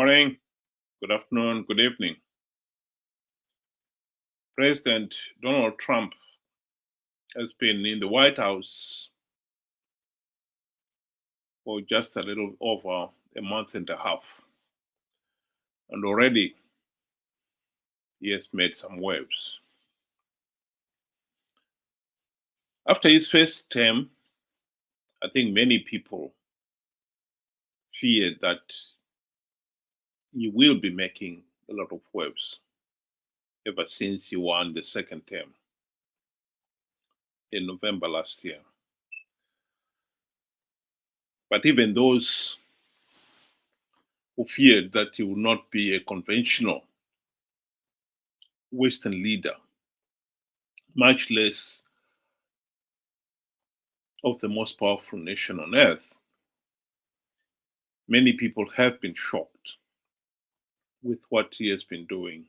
Morning, good afternoon, good evening. President Donald Trump has been in the White House for just a little over a month and a half, and already he has made some waves. After his first term, I think many people feared that he will be making a lot of waves ever since he won the second term in November last year. But even those who feared that he would not be a conventional Western leader, much less of the most powerful nation on earth, many people have been shocked with what he has been doing.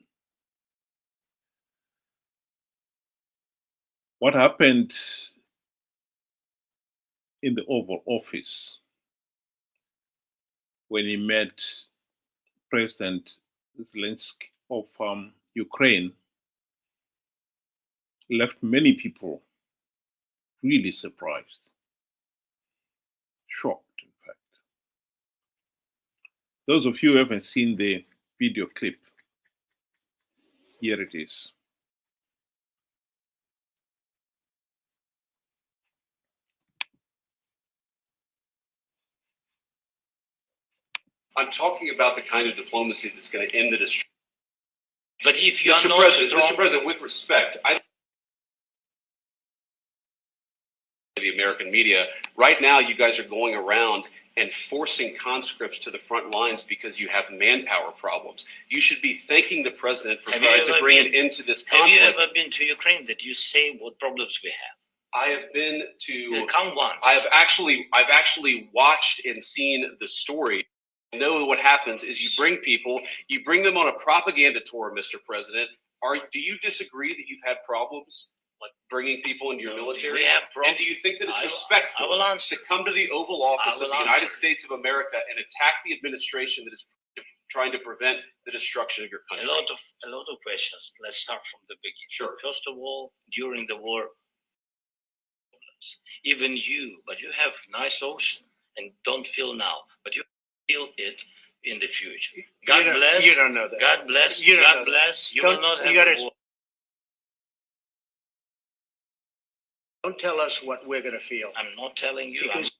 What happened in the Oval Office when he met President Zelensky of Ukraine left many people really surprised, shocked, in fact. Those of you who haven't seen the video clip, here it is. I'm talking about the kind of diplomacy that's going to end the destruction. But if you are not strong, Mr. President, with respect, the American media, right now you guys are going around and forcing conscripts to the front lines because you have manpower problems. You should be thanking the president for trying to bring an end to this conflict. Have you ever been to Ukraine that you say what problems we have? I have been to. Come once. I've actually watched and seen the story. I know what happens is you bring them on a propaganda tour, Mr. President. Do you disagree that you've had problems like bringing people into your military? We have problems. And do you think that it's respectful to come to the Oval Office of the United States of America and attack the administration that is trying to prevent the destruction of your country? A lot of questions. Let's start from the beginning. Sure. First of all, during the war, even you have nice ocean and don't feel now, but you feel it in the future. God bless. You don't know that. God bless. You God bless. You will not have a war. Don't tell us what we're going to feel. I'm not telling you. Because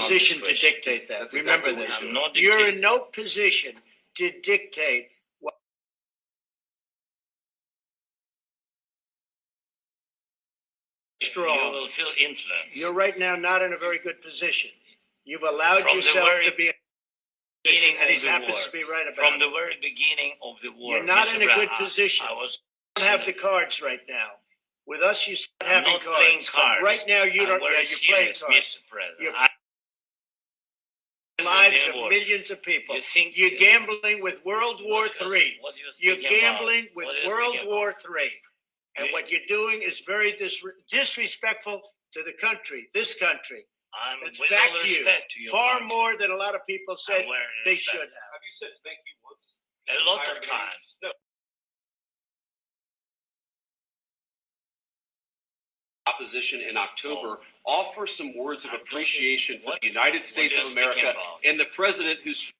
I'm in no position to dictate that. That's Remember exactly this. I'm not You're dictating. in no position to dictate what. Strong. You will feel influence. You're right now not in a very good position. You've allowed From yourself to be in a beginning position, and of he the happens war. to be right about From it. the very beginning of the war. You're not Mr. in a good Brown, position. I was. You don't have the cards right now. With us, you start I'm having not playing cards. cards. But right now, you I'm don't. very Yeah, you're playing serious, cards. Mr. President. You're lives of millions of people. You're gambling with World War III. You're gambling with World War III. And what you're doing is very disrespectful to the country, this country. With It's back all to you. respect to your Far country. more than a lot of people said I'm wearing they respect. should have. Have you said thank you once? A lot of times. No. Opposition in October offer some words of appreciation for the United States of America and the president who's.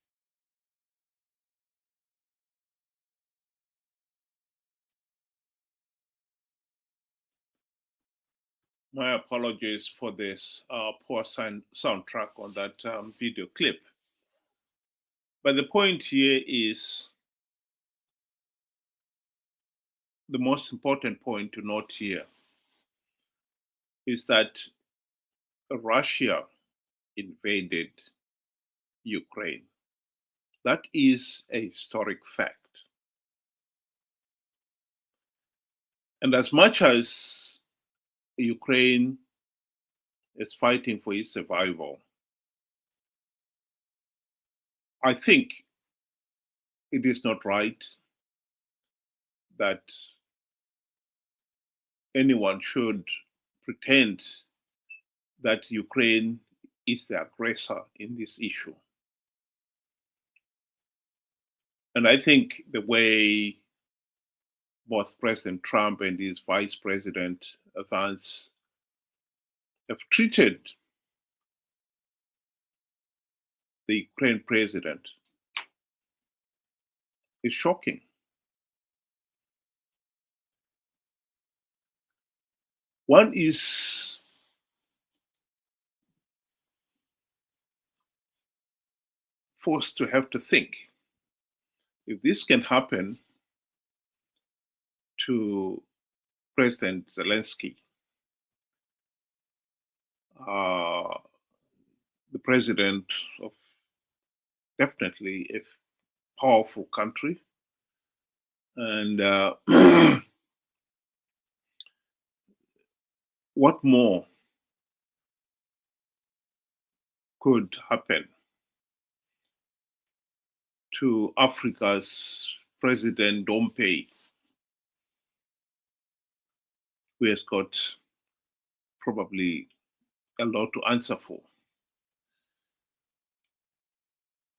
My apologies for this poor soundtrack on that video clip. But the point here is, the most important point to note here is that Russia invaded Ukraine. That is a historic fact. And as much as Ukraine is fighting for its survival, I think it is not right that anyone should pretend that Ukraine is the aggressor in this issue. And I think the way both President Trump and his Vice President Vance have treated the Ukraine president is shocking. One is forced to have to think, if this can happen to President Zelensky, the president of definitely a powerful country, and what more could happen to Africa's President Ndomupeyi, who has got probably a lot to answer for?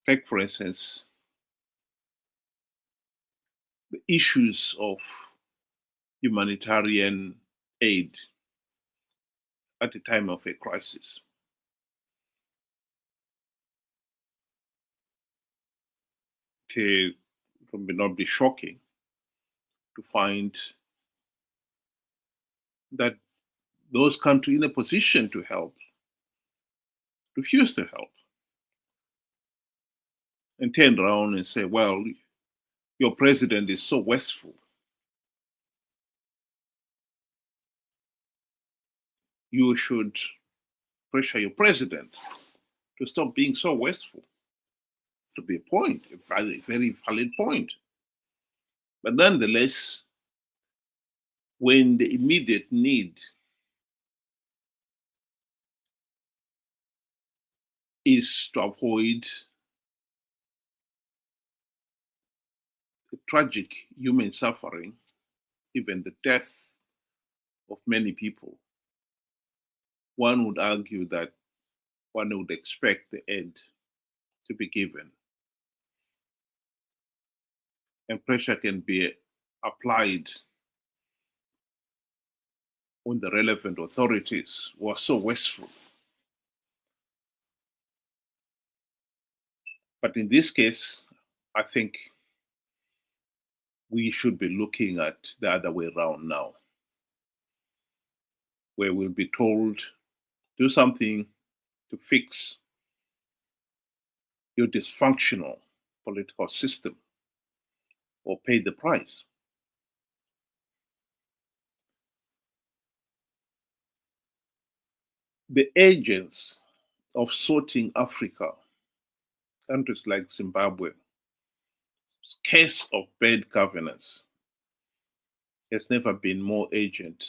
Take, for instance, the issues of humanitarian aid at a time of a crisis. It may not be shocking to find that those countries in a position to help refuse to help and turn around and say, well, your president is so wasteful. You should pressure your president to stop being so wasteful. To be a point, a very valid point. But nonetheless, when the immediate need is to avoid the tragic human suffering, even the death of many people, one would argue that one would expect the aid to be given. And pressure can be applied on the relevant authorities who are so wasteful. But in this case, I think we should be looking at the other way around now, where we'll be told, do something to fix your dysfunctional political system or pay the price. The agents of sorting Africa, countries like Zimbabwe, case of bad governance has never been more urgent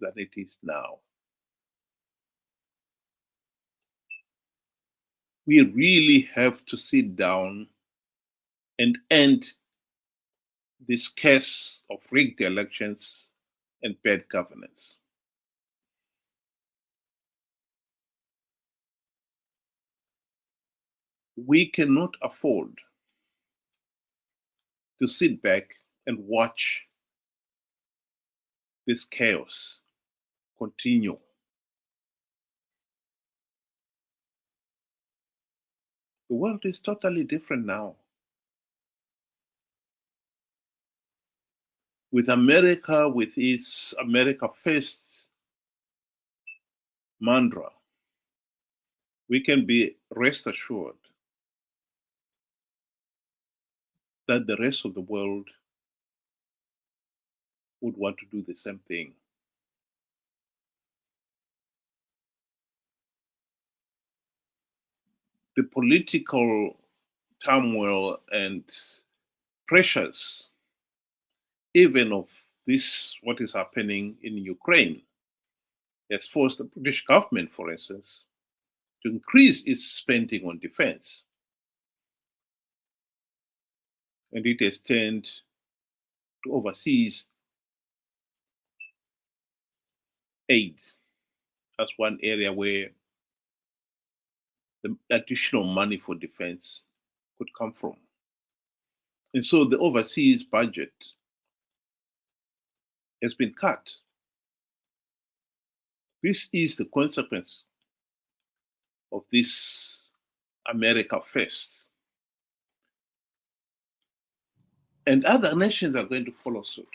than it is now. We really have to sit down and end this case of rigged elections and bad governance. We cannot afford to sit back and watch this chaos continue. The world is totally different now. With America, with its America First mantra, we can be rest assured that the rest of the world would want to do the same thing. The political turmoil and pressures, even of this, what is happening in Ukraine, has forced the British government, for instance, to increase its spending on defense. And it has turned to overseas aid as one area where the additional money for defense could come from. And so the overseas budget has been cut. This is the consequence of this America First. And other nations are going to follow suit.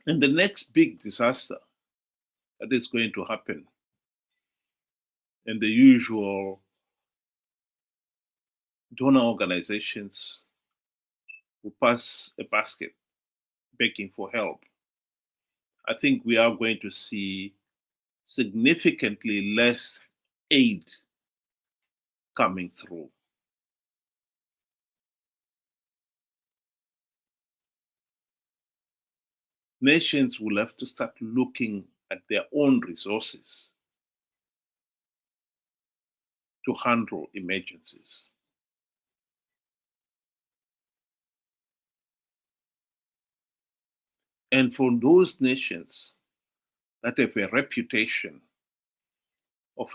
And the next big disaster that is going to happen, and the usual donor organizations will pass a basket begging for help, I think we are going to see significantly less aid coming through. Nations will have to start looking at their own resources to handle emergencies. And for those nations that have a reputation of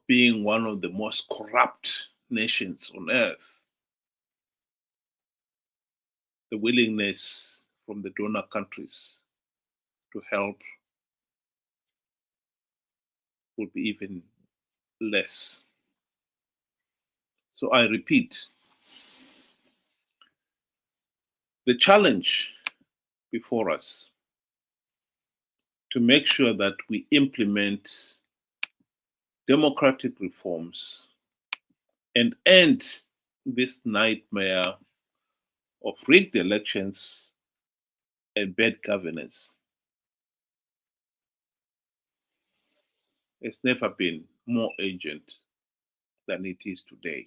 being one of the most corrupt nations on earth, the willingness from the donor countries to help will be even less. So I repeat, the challenge before us to make sure that we implement democratic reforms and end this nightmare of rigged elections and bad governance has never been more urgent than it is today.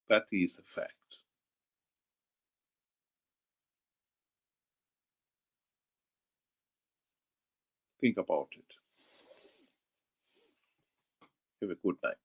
That is a fact. Think about it. Have a good night.